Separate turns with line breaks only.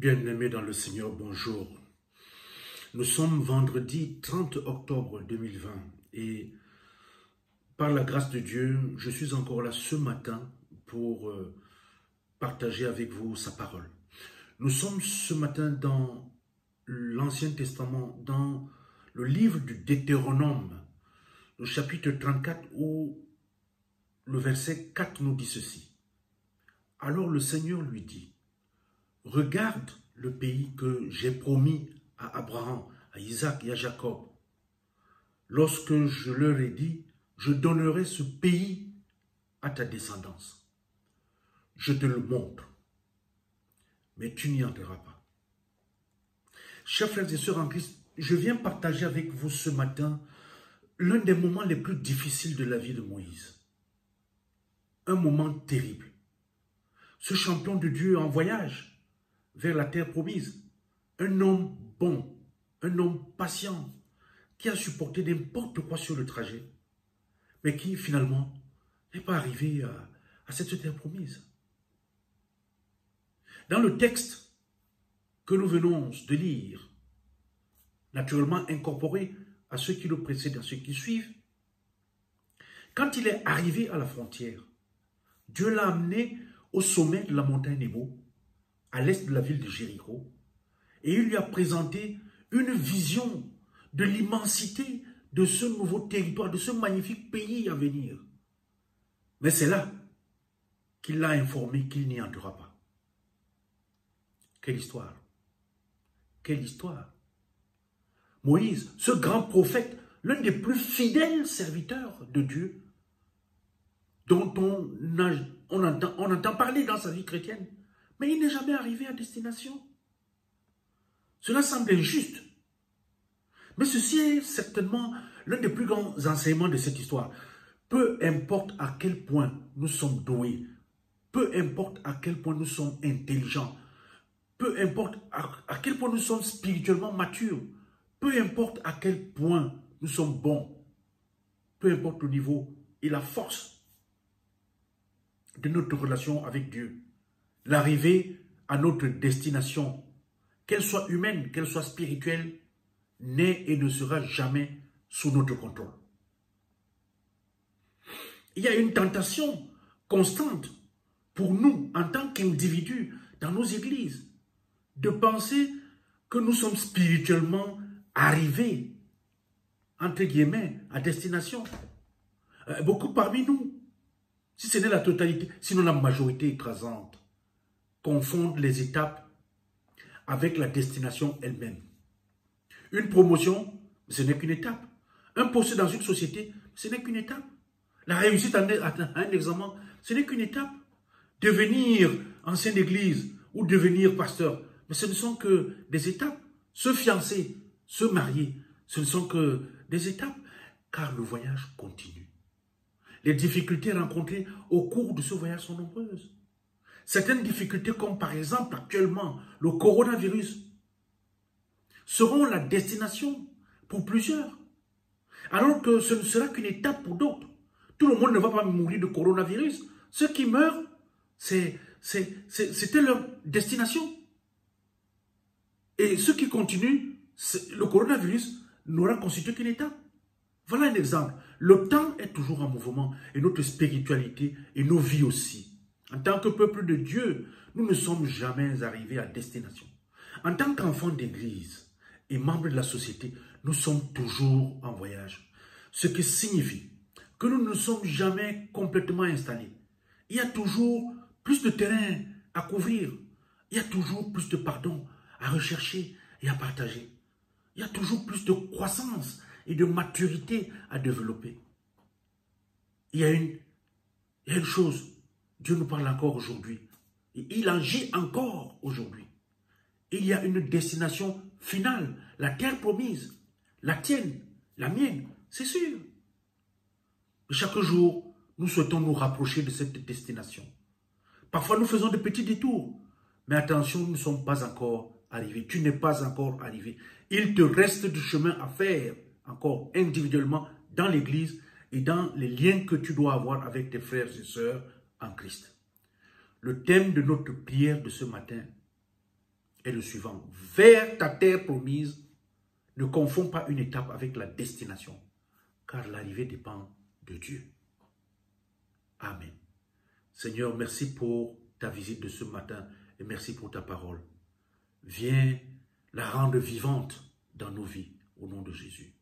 Bien-aimés dans le Seigneur, bonjour. Nous sommes vendredi 30 octobre 2020 et par la grâce de Dieu, je suis encore là ce matin pour partager avec vous sa parole. Nous sommes ce matin dans l'Ancien Testament, dans le livre du Deutéronome, le chapitre 34 où le verset 4 nous dit ceci. Alors le Seigneur lui dit, regarde le pays que j'ai promis à Abraham, à Isaac et à Jacob. Lorsque je leur ai dit, je donnerai ce pays à ta descendance. Je te le montre, mais tu n'y entreras pas. Chers frères et sœurs en Christ, je viens partager avec vous ce matin l'un des moments les plus difficiles de la vie de Moïse. Un moment terrible. Ce champion de Dieu en voyage vers la terre promise. Un homme bon, un homme patient, qui a supporté n'importe quoi sur le trajet, mais qui finalement n'est pas arrivé à cette terre promise. Dans le texte que nous venons de lire, naturellement incorporé à ceux qui le précèdent, à ceux qui suivent, quand il est arrivé à la frontière, Dieu l'a amené au sommet de la montagne Nebo, à l'est de la ville de Jéricho, et il lui a présenté une vision de l'immensité de ce nouveau territoire, de ce magnifique pays à venir. Mais c'est là qu'il l'a informé qu'il n'y entrera pas. Quelle histoire! Quelle histoire! Moïse, ce grand prophète, l'un des plus fidèles serviteurs de Dieu, dont on entend parler dans sa vie chrétienne, mais il n'est jamais arrivé à destination. Cela semble injuste. Mais ceci est certainement l'un des plus grands enseignements de cette histoire. Peu importe à quel point nous sommes doués, peu importe à quel point nous sommes intelligents, peu importe à quel point nous sommes spirituellement matures, peu importe à quel point nous sommes bons, peu importe le niveau et la force de notre relation avec Dieu, l'arrivée à notre destination, qu'elle soit humaine, qu'elle soit spirituelle, n'est et ne sera jamais sous notre contrôle. Il y a une tentation constante pour nous, en tant qu'individus, dans nos églises, de penser que nous sommes spirituellement arrivés, entre guillemets, à destination. Beaucoup parmi nous, si ce n'est la totalité, sinon la majorité écrasante, confondent les étapes avec la destination elle-même. Une promotion, ce n'est qu'une étape. Un poste dans une société, ce n'est qu'une étape. La réussite à un examen, ce n'est qu'une étape. Devenir ancien d'église ou devenir pasteur, mais ce ne sont que des étapes. Se fiancer, se marier, ce ne sont que des étapes, car le voyage continue. Les difficultés rencontrées au cours de ce voyage sont nombreuses. Certaines difficultés, comme par exemple actuellement le coronavirus, seront la destination pour plusieurs. Alors que ce ne sera qu'une étape pour d'autres. Tout le monde ne va pas mourir de coronavirus. Ceux qui meurent, c'était leur destination. Et ceux qui continuent, le coronavirus n'aura constitué qu'une étape. Voilà un exemple. Le temps est toujours en mouvement et notre spiritualité et nos vies aussi. En tant que peuple de Dieu, nous ne sommes jamais arrivés à destination. En tant qu'enfants d'église et membres de la société, nous sommes toujours en voyage. Ce qui signifie que nous ne sommes jamais complètement installés. Il y a toujours plus de terrain à couvrir. Il y a toujours plus de pardon à rechercher et à partager. Il y a toujours plus de croissance et de maturité à développer. Il y a une chose. Dieu nous parle encore aujourd'hui. Et il agit encore aujourd'hui. Il y a une destination finale. La terre promise. La tienne, la mienne, c'est sûr. Chaque jour, nous souhaitons nous rapprocher de cette destination. Parfois, nous faisons de petits détours. Mais attention, nous ne sommes pas encore arrivés. Tu n'es pas encore arrivé. Il te reste du chemin à faire encore individuellement dans l'église et dans les liens que tu dois avoir avec tes frères et sœurs en Christ. Le thème de notre prière de ce matin est le suivant. Vers ta terre promise, ne confonds pas une étape avec la destination, car l'arrivée dépend de Dieu. Amen. Seigneur, merci pour ta visite de ce matin et merci pour ta parole. Viens la rendre vivante dans nos vies, au nom de Jésus.